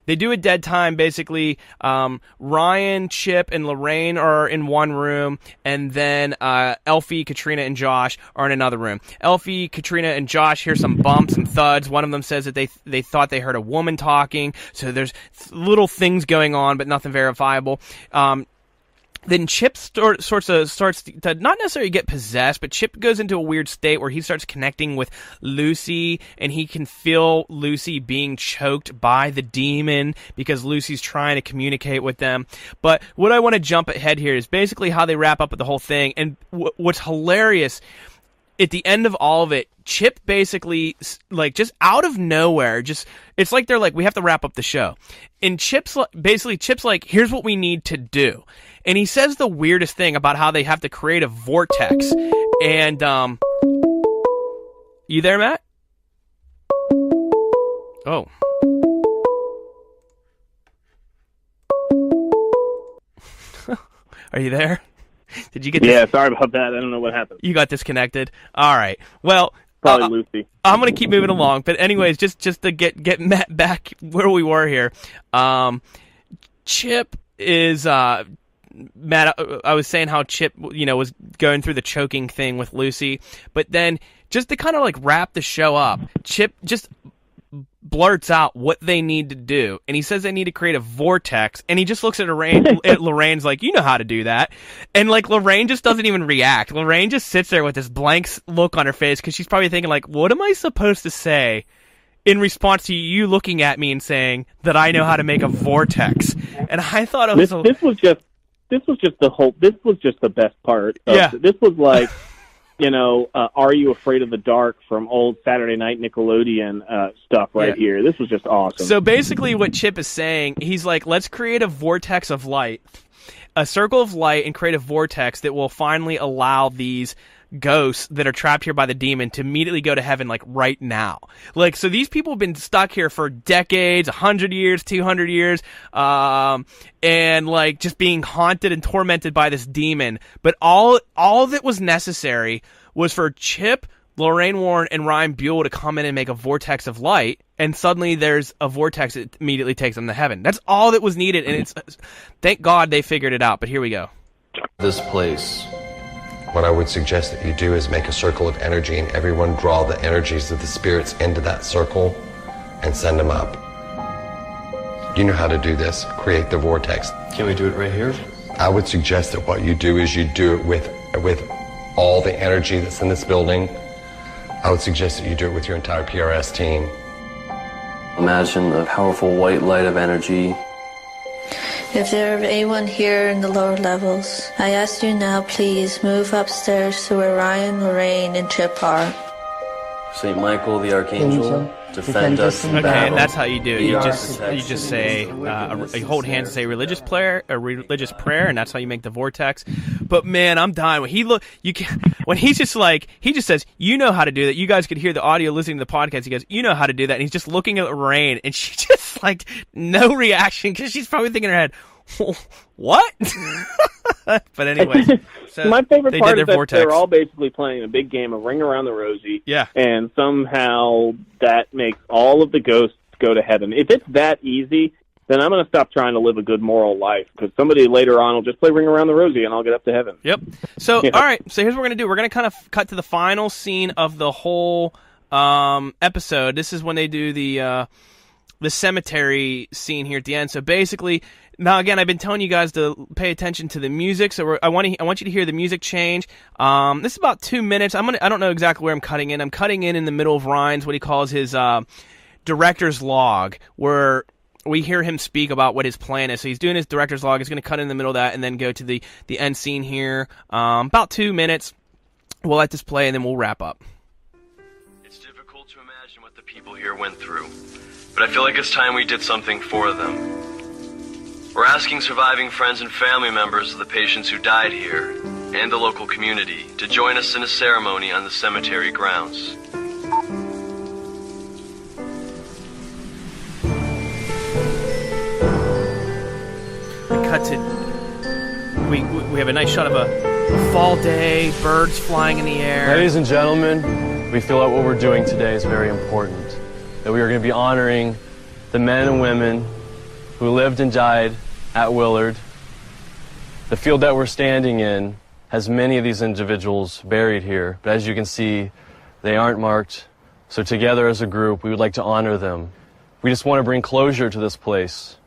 They do a dead time, basically. Ryan, Chip, and Lorraine are in one room, and then Elfie, Katrina, and Josh are in another room. Elfie, Katrina, and Josh hear some bumps and thuds. One of them says that they thought they heard a woman talking, so there's little things going on, but nothing verifiable. Then Chip starts to not necessarily get possessed, but Chip goes into a weird state where he starts connecting with Lucy, and he can feel Lucy being choked by the demon because Lucy's trying to communicate with them. But what I want to jump ahead here is basically how they wrap up with the whole thing. And what's hilarious, at the end of all of it, Chip basically, like, just out of nowhere, it's like they're like, we have to wrap up the show. And Chip's like, here's what we need to do. And he says the weirdest thing about how they have to create a vortex. And, you there, Matt? Oh. Are you there? Did you get Yeah, sorry about that. I don't know what happened. You got disconnected. All right. Well, probably Lucy. I'm going to keep moving along. But anyways, just to get Matt back where we were here. Chip is... Matt, I was saying how Chip, was going through the choking thing with Lucy, but then just to kind of like wrap the show up, Chip just blurts out what they need to do, and he says they need to create a vortex, and he just looks at Lorraine's like, you know how to do that, and like Lorraine just doesn't even react. Lorraine just sits there with this blank look on her face because she's probably thinking like, what am I supposed to say in response to you looking at me and saying that I know how to make a vortex? And I thought it was This was just the best part. Yeah. This was like, Are You Afraid of the Dark from old Saturday Night Nickelodeon stuff here. This was just awesome. So basically what Chip is saying, he's like, let's create a vortex of light, a circle of light, and create a vortex that will finally allow these ghosts that are trapped here by the demon to immediately go to heaven, like, right now. Like, so these people have been stuck here for decades, 100 years, 200 years, and, like, just being haunted and tormented by this demon. But all that was necessary was for Chip, Lorraine Warren, and Ryan Buell to come in and make a vortex of light, and suddenly there's a vortex that immediately takes them to heaven. That's all that was needed, and thank God they figured it out. But here we go. This place... What I would suggest that you do is make a circle of energy and everyone draw the energies of the spirits into that circle and send them up. You know how to do this. Create the vortex. Can we do it right here? I would suggest that what you do is you do it with all the energy that's in this building. I would suggest that you do it with your entire PRS team. Imagine a powerful white light of energy. If there are anyone here in the lower levels, I ask you now, please move upstairs to where Ryan, Lorraine, and Chip are. St. Michael the Archangel, defend us in battle. Okay, and that's how you do it. You just say, you hold hands and say religious prayer, and that's how you make the vortex. But man, I'm dying. When he just says, you know how to do that. You guys could hear the audio listening to the podcast. He goes, you know how to do that. And he's just looking at Lorraine, and she just like no reaction because she's probably thinking in her head, what? But anyway, so my favorite part is that vortex. they're all basically playing a big game of Ring Around the Rosie. Yeah. And somehow that makes all of the ghosts go to heaven. If it's that easy, then I'm going to stop trying to live a good moral life because somebody later on will just play Ring Around the Rosie and I'll get up to heaven. Yep. So, All right. So here's what we're going to do. We're going to kind of cut to the final scene of the whole episode. This is when they do the cemetery scene here at the end. So basically, now again, I've been telling you guys to pay attention to the music. So I want you to hear the music change. This is about 2 minutes. I don't know exactly where I'm cutting in. I'm cutting in the middle of Ryan's, what he calls his director's log, where we hear him speak about what his plan is. So he's doing his director's log. He's going to cut in the middle of that and then go to the end scene here. About 2 minutes. We'll let this play and then we'll wrap up. It's difficult to imagine what the people here went through, but I feel like it's time we did something for them. We're asking surviving friends and family members of the patients who died here and the local community to join us in a ceremony on the cemetery grounds. We have a nice shot of a fall day, birds flying in the air. Ladies and gentlemen, we feel that what we're doing today is very important. That we are going to be honoring the men and women who lived and died at Willard. The field that we're standing in has many of these individuals buried here, but as you can see, they aren't marked. So together as a group, we would like to honor them. We just want to bring closure to this place,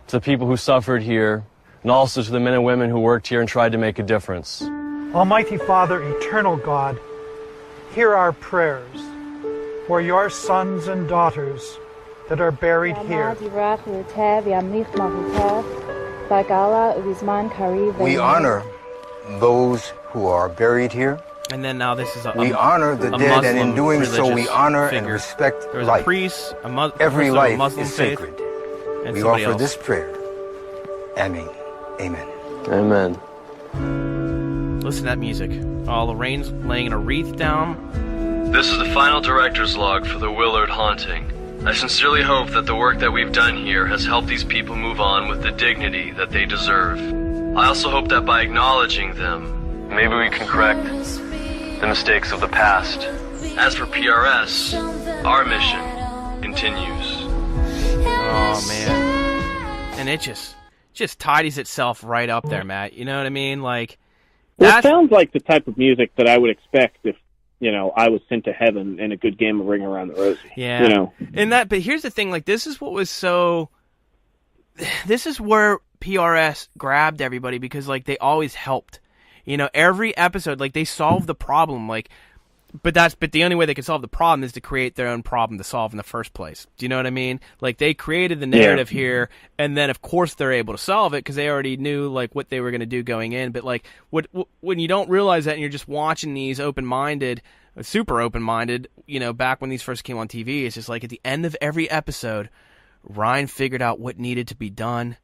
to the people who suffered here, and also to the men and women who worked here and tried to make a difference. Almighty Father, eternal God, hear our prayers for your sons and daughters that are buried here. We honor those who are buried here. And then now this is we honor the dead, Muslim and in doing so we honor figure. and respect There was life. a priest, Every life Muslim is faith, sacred. and We somebody offer else. this prayer. Amen. Amen. Amen. Listen to that music. Oh, Lorraine's laying a wreath down. This is the final director's log for the Willard haunting. I sincerely hope that the work that we've done here has helped these people move on with the dignity that they deserve. I also hope that by acknowledging them, maybe we can correct the mistakes of the past. As for PRS, our mission continues. Oh, man. And it just tidies itself right up there, Matt. You know what I mean? Like, Well, it sounds like the type of music that I would expect if, I was sent to heaven in a good game of Ring Around the Rosie. Yeah. But here's the thing, like, this is where PRS grabbed everybody, because, like, they always helped. Every episode, like, they solved the problem, like, but the only way they could solve the problem is to create their own problem to solve in the first place. Do you know what I mean? Like, they created the narrative here, and then of course they're able to solve it because they already knew like what they were going to do going in. But like, when you don't realize that and you're just watching these super open-minded, back when these first came on TV, it's just like at the end of every episode, Ryan figured out what needed to be done,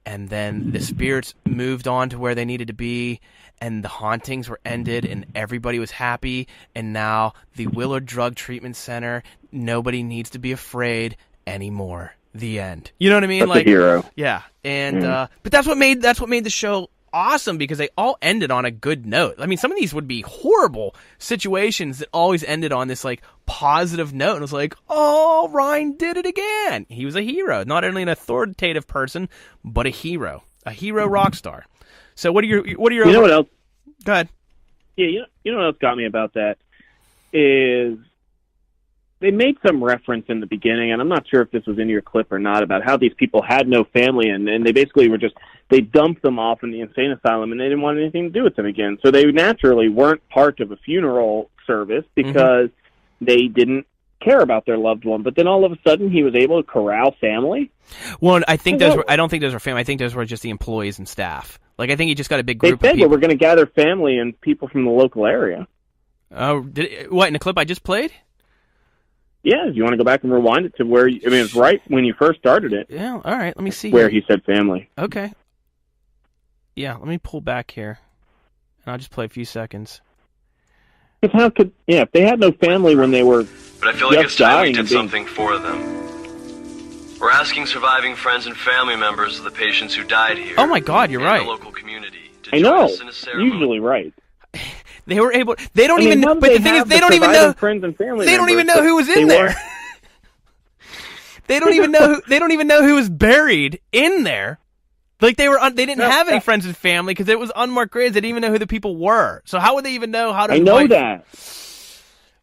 and then the spirits moved on to where they needed to be, and the hauntings were ended, and everybody was happy, and now the Willard Drug Treatment Center, nobody needs to be afraid anymore. The end. You know what I mean? That's like a hero. Yeah. And but that's what made the show awesome, because they all ended on a good note. I mean, some of these would be horrible situations that always ended on this like positive note, and it was like, oh, Ryan did it again. He was a hero, not only an authoritative person, but a hero rock star. So what are your You know what else? Go ahead. Yeah, you know what else got me about that is they made some reference in the beginning, and I'm not sure if this was in your clip or not, about how these people had no family, and they basically they dumped them off in the insane asylum, and they didn't want anything to do with them again. So they naturally weren't part of a funeral service because they didn't care about their loved one. But then all of a sudden, he was able to corral family. Well, I don't think those were family. I think those were just the employees and staff. Like, I think he just got a big group They said, of people. well, we're going to gather family and people from the local area. Oh, what, in the clip I just played? Yeah, you want to go back and rewind it to where, it's right when you first started it. Yeah, all right, let me see. Where he said family. Okay. Yeah, let me pull back here, and I'll just play a few seconds. If they had no family when they were But I feel like it's time we did something for them. We're asking surviving friends and family members of the patients who died here. Oh my God, you're right. The local community to I join know, us in a ceremony. usually right. They were able. They don't even. But the thing is, they don't even know. Friends and family They don't even members, know who was in there. They don't even know. They don't even know who was buried in there. Like they didn't have any friends and family because it was unmarked graves. They didn't even know who the people were. So how would they even know how to? I know that.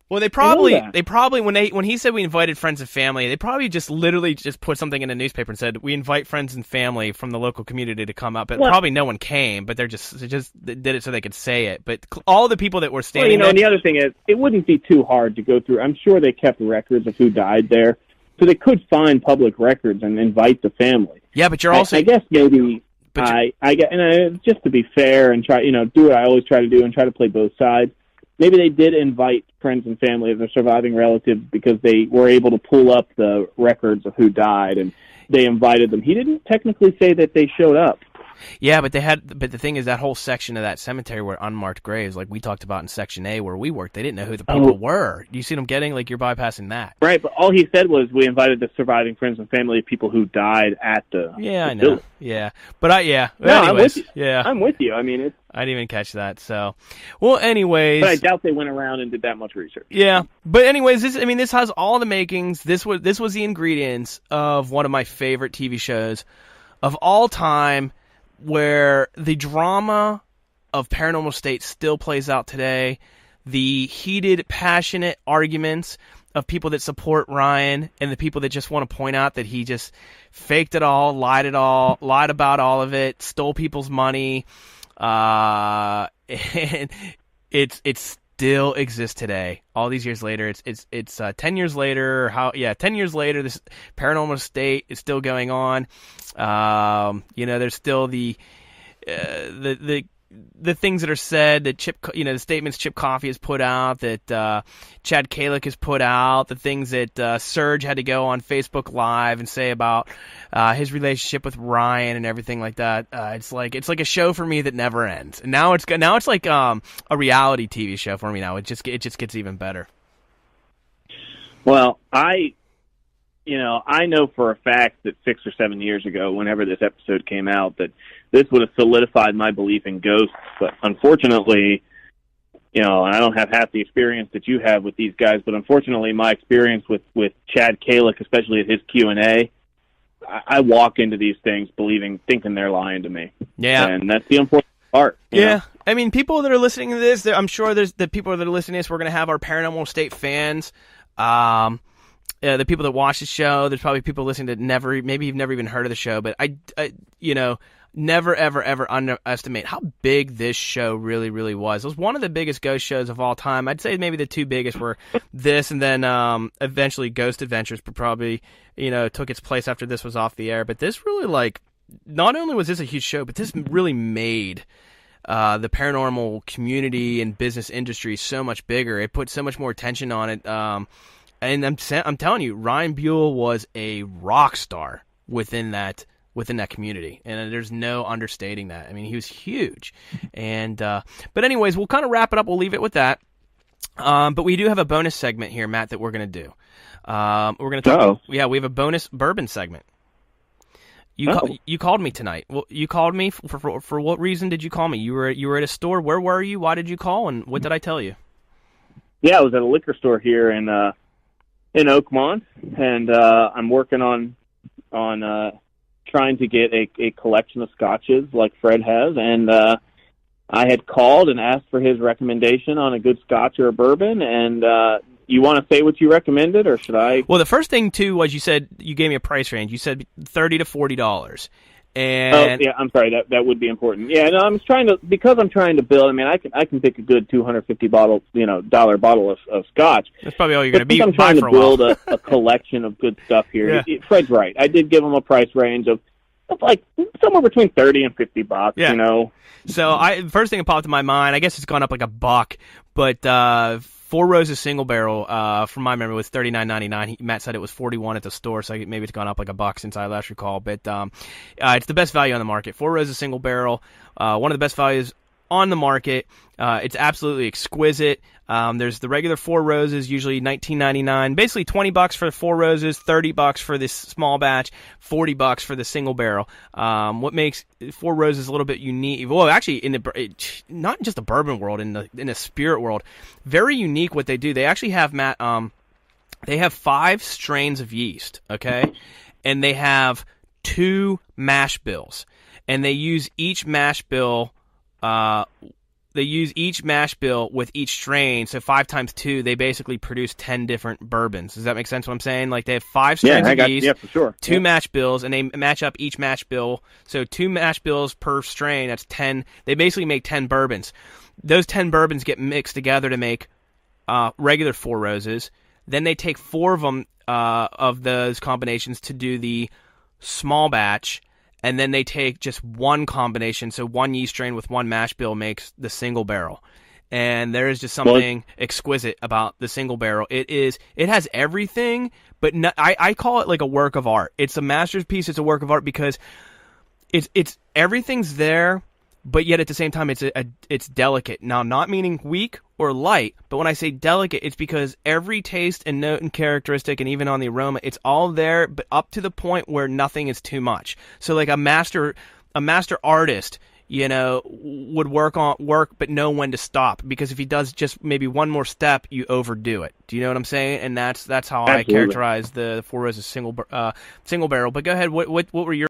Well, they probably when he said we invited friends and family, they probably just literally just put something in a newspaper and said we invite friends and family from the local community to come up. But probably no one came. But they just did it so they could say it. But all the people that were standing there. And the other thing is, it wouldn't be too hard to go through. I'm sure they kept records of who died there, so they could find public records and invite the family. Yeah, but you're also. I guess maybe. Just to be fair and try, do what I always try to do and try to play both sides. Maybe they did invite friends and family of their surviving relatives because they were able to pull up the records of who died, and they invited them. He didn't technically say that they showed up. Yeah, but the thing is, that whole section of that cemetery were unmarked graves, like we talked about in Section A where we worked. They didn't know who the people were. You see what I'm getting? Like, you're bypassing that. Right, but all he said was we invited the surviving friends and family of people who died at the Yeah, I know. facility. Yeah, but No, anyways, I'm with you. yeah, I'm with you. I mean, it's. I didn't even catch that. So, well, anyways, But I doubt they went around and did that much research. yeah, but anyways, this has all the makings. This was the ingredients of one of my favorite TV shows of all time, where the drama of Paranormal State still plays out today. The heated, passionate arguments of people that support Ryan and the people that just want to point out that he just faked it all, lied about all of it, stole people's money. And it still exists today. All these years later, it's 10 years later. 10 years later, this Paranormal State is still going on. There's still the things that are said, that the statements Chip Coffey has put out, that Chad Kalick has put out, the things that Serge had to go on Facebook Live and say about his relationship with Ryan and everything like that. It's like a show for me that never ends. And now it's like a reality TV show for me now. It just gets even better. Well, I know for a fact that 6 or 7 years ago, whenever this episode came out, that this would have solidified my belief in ghosts. But unfortunately, and I don't have half the experience that you have with these guys, but unfortunately my experience with Chad Kalick, especially at his Q&A, I walk into these things thinking they're lying to me. Yeah. And that's the important part. You know? I mean, people that are listening to this, I'm sure there's the people that are listening to this, we're going to have our Paranormal State fans. The people that watch the show, there's probably people listening that maybe you've never even heard of the show, but I never, ever underestimate how big this show really, really was. It was one of the biggest ghost shows of all time. I'd say maybe the two biggest were this and then eventually Ghost Adventures, but probably, took its place after this was off the air. But this really, not only was this a huge show, but this really made the paranormal community and business industry so much bigger. It put so much more attention on it. And I'm telling you, Ryan Buell was a rock star within that community, and there's no understating that. I mean, he was huge. And but anyways, we'll kind of wrap it up. We'll leave it with that. But we do have a bonus segment here, Matt, that we're going to do. We're going to talk. Yeah, we have a bonus bourbon segment. You called me tonight. Well, you called me for what reason did you call me? You were at a store. Where were you? Why did you call? And what did I tell you? Yeah, I was at a liquor store here in Oakmont, and I'm working on trying to get a collection of scotches like Fred has, and I had called and asked for his recommendation on a good scotch or a bourbon, and you want to say what you recommended, or should I? Well, the first thing, too, was you gave me a price range. You said $30 to $40. And yeah, I'm sorry, that would be important. Yeah, no, I'm trying to build. I mean, I can pick a good $250 bottle of scotch. That's probably all you're going to be. I'm trying to build a collection of good stuff here. Yeah. Fred's right. I did give him a price range of like somewhere between $30 and $50. Yeah. So first thing that popped in my mind, I guess it's gone up like $1, but Four Roses single barrel, from my memory, was $39.99. Matt said it was $41 at the store, so maybe it's gone up like $1 since I last recall. But it's the best value on the market. Four Roses single barrel, one of the best values on the market. It's absolutely exquisite. There's the regular Four Roses, usually $19.99. Basically $20 for the Four Roses, $30 for this small batch, $40 for the single barrel. What makes Four Roses a little bit unique? Well, actually, not just the bourbon world, in the spirit world, very unique what they do. They actually have, Matt, they have 5 strains of yeast, okay, and they have 2 mash bills, and they use each mash bill. They use each mash bill with each strain, so 5 times 2, they basically produce 10 different bourbons. Does that make sense what I'm saying? Like, they have 5 strains of yeast, for sure. 2 mash bills, and they match up each mash bill. So 2 mash bills per strain, that's 10. They basically make 10 bourbons. Those 10 bourbons get mixed together to make regular Four Roses. Then they take 4 of them, of those combinations, to do the small batch. And then they take just one combination, so 1 yeast strain with 1 mash bill makes the single barrel. And there is just something exquisite about the single barrel. It has everything, but I call it like a work of art. It's a masterpiece. It's a work of art because it's everything's there, but yet at the same time it's delicate. Now, not meaning weak or light, but when I say delicate, it's because every taste and note and characteristic, and even on the aroma, it's all there, but up to the point where nothing is too much. So like a master artist, you know, would work but know when to stop, because if he does just maybe one more step, you overdo it. Do you know what I'm saying? And that's how Absolutely. I characterize the Four Roses single barrel. But go ahead. What were your